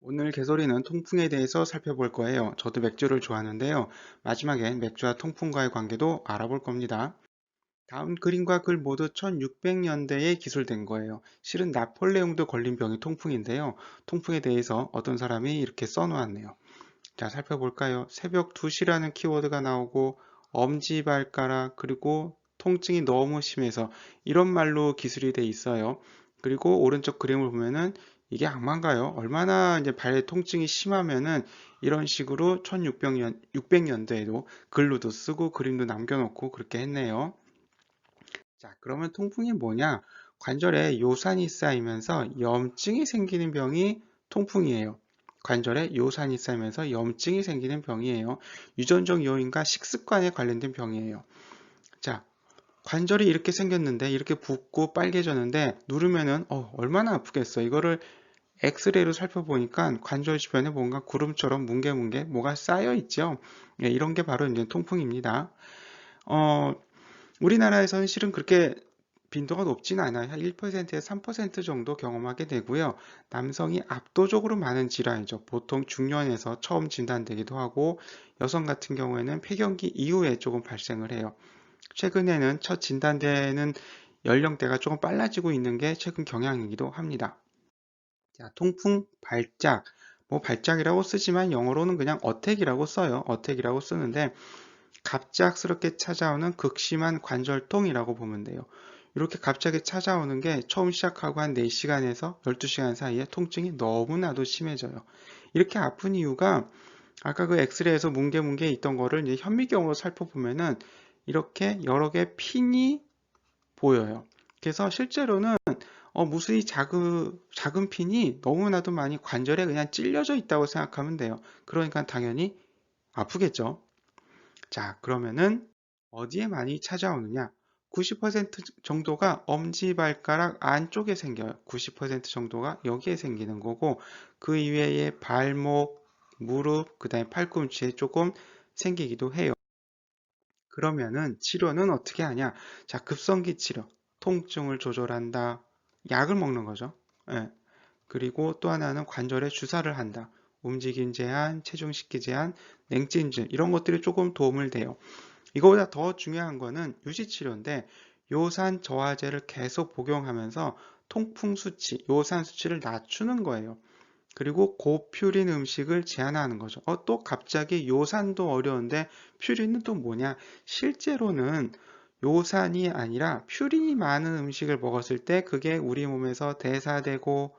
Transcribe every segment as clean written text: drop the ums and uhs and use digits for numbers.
오늘 개소리는 통풍에 대해서 살펴볼 거예요. 저도 맥주를 좋아하는데요. 마지막엔 맥주와 통풍과의 관계도 알아볼 겁니다. 다음 그림과 글 모두 1600년대에 기술된 거예요. 실은 나폴레옹도 걸린 병이 통풍인데요. 통풍에 대해서 어떤 사람이 이렇게 써놓았네요. 자, 살펴볼까요? 새벽 2시라는 키워드가 나오고 엄지발가락 그리고 통증이 너무 심해서 이런 말로 기술이 돼 있어요. 그리고 오른쪽 그림을 보면은 이게 악마인가요? 얼마나 이제 발 통증이 심하면은 이런 식으로 1600년, 600년대에도 글로도 쓰고 그림도 남겨놓고 그렇게 했네요. 자, 그러면 통풍이 뭐냐? 관절에 요산이 쌓이면서 염증이 생기는 병이 통풍이에요. 관절에 요산이 쌓이면서 염증이 생기는 병이에요. 유전적 요인과 식습관에 관련된 병이에요. 자, 관절이 이렇게 생겼는데 이렇게 붓고 빨개졌는데 누르면은 얼마나 아프겠어. 이거를 엑스레이로 살펴보니까 관절 주변에 뭔가 구름처럼 뭉게뭉게 뭐가 쌓여 있죠. 예, 이런 게 바로 이제 통풍입니다. 어, 우리나라에서는 실은 그렇게 빈도가 높지는 않아요. 한 1%에서 3% 정도 경험하게 되고요. 남성이 압도적으로 많은 질환이죠. 보통 중년에서 처음 진단되기도 하고 여성 같은 경우에는 폐경기 이후에 조금 발생을 해요. 최근에는 첫 진단되는 연령대가 조금 빨라지고 있는 게 최근 경향이기도 합니다. 자, 통풍, 발작, 뭐 발작이라고 쓰지만 영어로는 그냥 어택이라고 써요. 어택이라고 쓰는데 갑작스럽게 찾아오는 극심한 관절통이라고 보면 돼요. 이렇게 갑자기 찾아오는 게 처음 시작하고 한 4시간에서 12시간 사이에 통증이 너무나도 심해져요. 이렇게 아픈 이유가 아까 그 엑스레이에서 뭉게뭉게 있던 거를 이제 현미경으로 살펴보면은 이렇게 여러 개 핀이 보여요. 그래서 실제로는 무수히 작은 핀이 너무나도 많이 관절에 그냥 찔려져 있다고 생각하면 돼요. 그러니까 당연히 아프겠죠. 자, 그러면은 어디에 많이 찾아오느냐? 90% 정도가 엄지발가락 안쪽에 생겨요. 90% 정도가 여기에 생기는 거고 그 이외에 발목, 무릎, 그 다음에 팔꿈치에 조금 생기기도 해요. 그러면은 치료는 어떻게 하냐? 자, 급성기 치료. 통증을 조절한다. 약을 먹는 거죠. 예. 그리고 또 하나는 관절에 주사를 한다. 움직임 제한, 체중 식기 제한, 냉찜질 이런 것들이 조금 도움을 돼요. 이거보다 더 중요한 거는 유지치료인데 요산 저하제를 계속 복용하면서 통풍 수치, 요산 수치를 낮추는 거예요. 그리고 고퓨린 음식을 제한하는 거죠. 또 갑자기 요산도 어려운데 퓨린은 또 뭐냐? 실제로는 요산이 아니라 퓨린이 많은 음식을 먹었을 때 그게 우리 몸에서 대사되고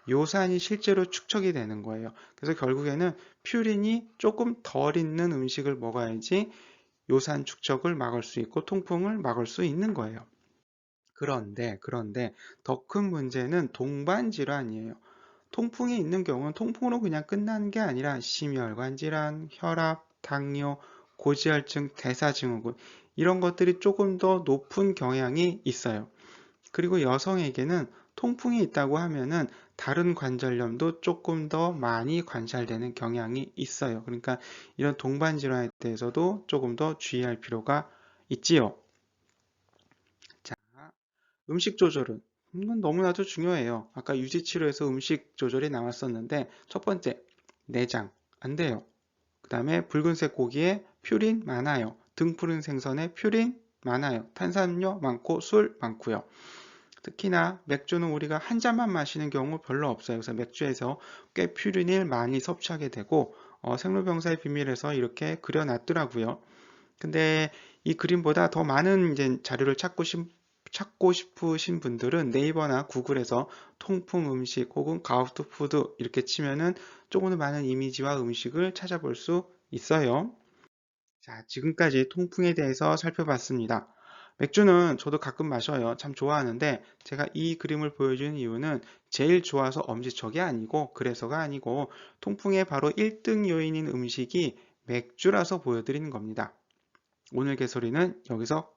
요산이 실제로 축적이 되는 거예요. 그래서 결국에는 퓨린이 조금 덜 있는 음식을 먹어야지 요산 축적을 막을 수 있고 통풍을 막을 수 있는 거예요. 그런데 더 큰 문제는 동반 질환이에요. 통풍이 있는 경우는 통풍으로 그냥 끝나는 게 아니라 심혈관 질환, 혈압, 당뇨, 고지혈증, 대사증후군 이런 것들이 조금 더 높은 경향이 있어요. 그리고 여성에게는 통풍이 있다고 하면은 다른 관절염도 조금 더 많이 관찰되는 경향이 있어요. 그러니까 이런 동반 질환에 대해서도 조금 더 주의할 필요가 있지요. 자, 음식 조절은 너무나도 중요해요. 아까 유지치료에서 음식 조절이 나왔었는데 첫 번째, 내장 안 돼요. 그 다음에 붉은색 고기에 퓨린 많아요. 등푸른 생선에 퓨린 많아요. 탄산음료 많고 술 많고요. 특히나 맥주는 우리가 한 잔만 마시는 경우 별로 없어요. 그래서 맥주에서 꽤 퓨린을 많이 섭취하게 되고 생로병사의 비밀에서 이렇게 그려놨더라고요. 근데 이 그림보다 더 많은 이제 자료를 찾고 싶으신 분들은 네이버나 구글에서 통풍 음식 혹은 가우트푸드 이렇게 치면은 조금 더 많은 이미지와 음식을 찾아볼 수 있어요. 자, 지금까지 통풍에 대해서 살펴봤습니다. 맥주는 저도 가끔 마셔요. 참 좋아하는데 제가 이 그림을 보여주는 이유는 제일 좋아서 엄지척이 아니고 그래서가 아니고 통풍의 바로 1등 요인인 음식이 맥주라서 보여드리는 겁니다. 오늘 개소리는 여기서